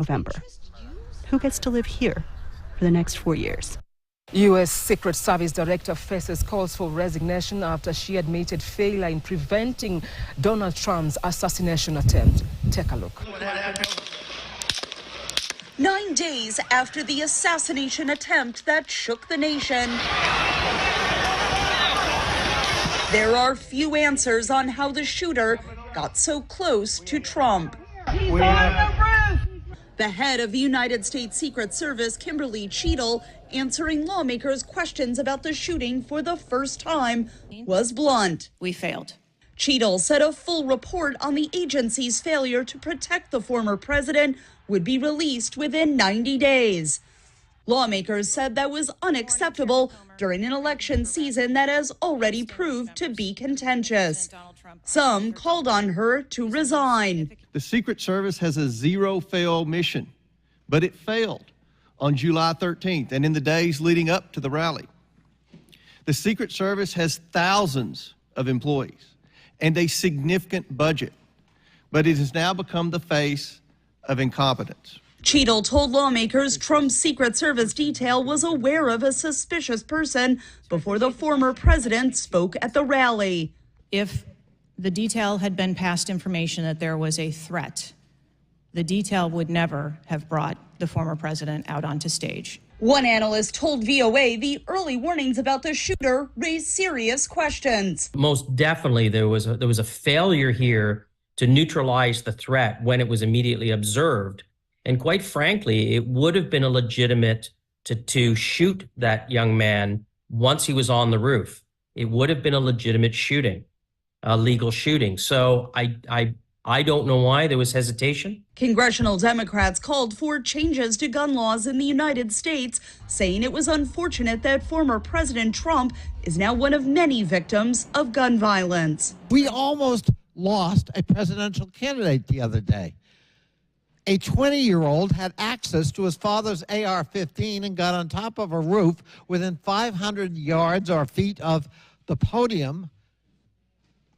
November. Who gets to live here for the next 4 years? U.S. Secret Service Director faces calls for resignation after she admitted failure in preventing Donald Trump's assassination attempt. Take a look. 9 days after the assassination attempt that shook the nation, there are few answers on how the shooter got so close to Trump. The head of the United States Secret Service, Kimberly Cheadle, answering lawmakers' questions about the shooting for the first time, was blunt. We failed. Cheadle said a full report on the agency's failure to protect the former president would be released within 90 days. Lawmakers said that was unacceptable during an election season that has already proved to be contentious. Some called on her to resign. The Secret Service has a zero-fail mission, but it failed on July 13th and in the days leading up to the rally. The Secret Service has thousands of employees and a significant budget, but it has now become the face of incompetence. Cheadle told lawmakers Trump's Secret Service detail was aware of a suspicious person before the former president spoke at the rally. If the detail had been past information that there was a threat, the detail would never have brought the former president out onto stage. One analyst told VOA the early warnings about the shooter raised serious questions. Most definitely there was a failure here to neutralize the threat when it was immediately observed. And quite frankly, it would have been a legitimate to shoot that young man once he was on the roof. It would have been a legitimate shooting, a legal shooting. So I don't know why there was hesitation. Congressional Democrats called for changes to gun laws in the United States, saying it was unfortunate that former President Trump is now one of many victims of gun violence. We almost lost a presidential candidate the other day. A 20-year-old had access to his father's AR-15 and got on top of a roof within 500 yards or feet of the podium.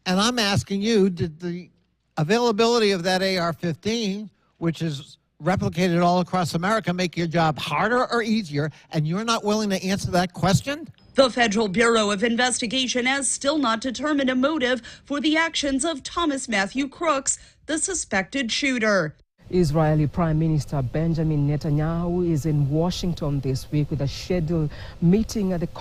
And I'm asking you, did the availability of that AR-15, which is replicated all across America, make your job harder or easier? And you're not willing to answer that question? The Federal Bureau of Investigation has still not determined a motive for the actions of Thomas Matthew Crooks, the suspected shooter. Israeli Prime Minister Benjamin Netanyahu is in Washington this week with a scheduled meeting at the